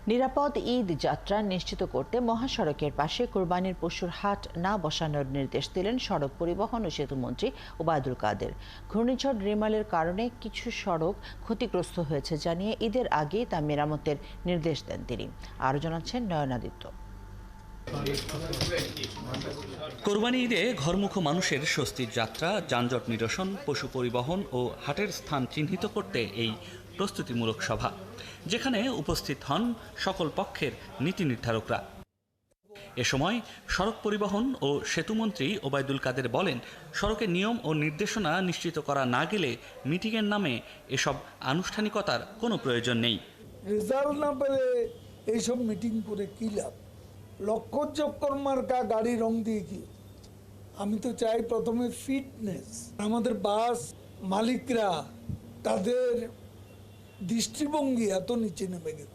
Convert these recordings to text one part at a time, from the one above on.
নিরাপদ ঈদ যাত্রা নিশ্চিত করতে মহাসড়কের পাশে কোরবানির পশুর হাট না বসানোর নির্দেশ দিলেন সড়ক পরিবহন ও সেতুমন্ত্রী ওবায়দুল কাদের। ঘূর্ণিঝড় রিমালের কারণে কিছু সড়ক ক্ষতিগ্রস্ত হয়েছে জানিয়ে ঈদের আগেই তা মেরামতের নির্দেশ দেন তিনি। আরও জানাচ্ছেন নয়নাদিত্য। কোরবানি ঈদে ঘরমুখো মানুষের স্বস্তির যাত্রা, যানজট নিরসন, পশু পরিবহন ও হাটের স্থান চিহ্নিত করতে এই প্রস্তুতিমূলক সভা, যেখানে উপস্থিত হন সকল পক্ষের নীতি নির্ধারকরা। এ সময় সড়ক পরিবহন ও সেতুমন্ত্রী ওবায়দুল কাদের বলেন, সড়কের নিয়ম ও নির্দেশনা নিশ্চিত করা না গেলে মিটিংয়ের নামে এসব আনুষ্ঠানিকতার কোনো প্রয়োজন নেই। রেজাল্ট না পেলে এইসব মিটিং করে কী লাভ? লক্ষ চক্কর মার্কা গাড়ি রং দিয়ে কি? আমি তো চাই প্রথমে ফিটনেস। আমাদের বাস মালিকরা তাদের দৃষ্টিভঙ্গি এত নিচে নেমে গেল।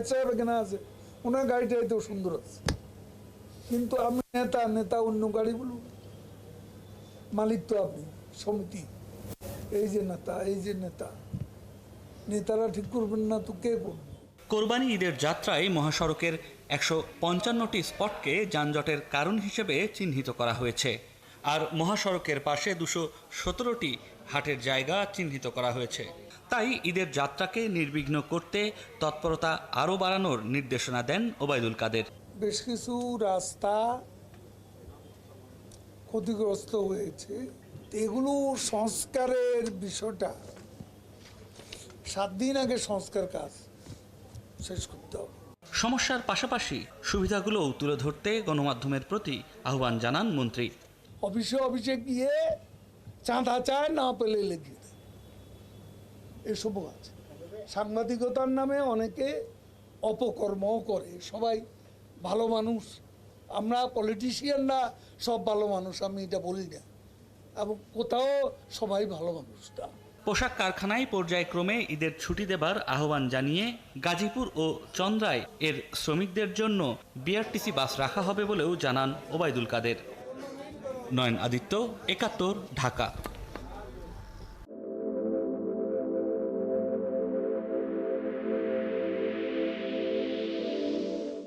সাহেব এখানে আছে, ওনার গাড়িটা এত সুন্দর আছে, কিন্তু আমি নেতা অন্য গাড়িগুলো মালিক তো আপনি, সমিতি, এই যে নেতারা ঠিক করবেন না তো কে করবে? কোরবানি ঈদের যাত্রায় মহাসড়কের 155টি স্পটকে যানজটের কারণ হিসেবে চিহ্নিত করা হয়েছে, আর মহাসড়কের পাশে 217টি হাটের জায়গা চিহ্নিত করা হয়েছে। তাই ঈদের যাত্রাকে নির্বিঘ্ন করতে তৎপরতা আরও বাড়ানোর নির্দেশনা দেন ওবায়দুল কাদের। বেশ কিছু রাস্তা ক্ষতিগ্রস্ত হয়েছে, এগুলো সংস্কারের বিষয়টা 7 দিন আগে সংস্কার কাজ শেষ করতে হবে। সমস্যার পাশাপাশি সুবিধাগুলোও তুলে ধরতে গণমাধ্যমের প্রতি আহ্বান জানান মন্ত্রী। অফিসে গিয়ে চাঁদা চায়, না পেলে লেগে দেয়, এসবও আছে। সাংবাদিকতার নামে অনেকে অপকর্মও করে। সবাই ভালো মানুষ, আমরা পলিটিশিয়ানরা সব ভালো মানুষ, আমি এটা বলি না, এবং কোথাও সবাই ভালো মানুষ না। পোশাক কারখানায় পর্যায়ক্রমে ঈদের ছুটি দেবার আহ্বান জানিয়ে গাজীপুর ও চন্দ্রায় এর শ্রমিকদের জন্য বিআরটিসি বাস রাখা হবে বলেও জানান ওবায়দুল কাদের। নয়ন আদিত্য, ৭১, ঢাকা।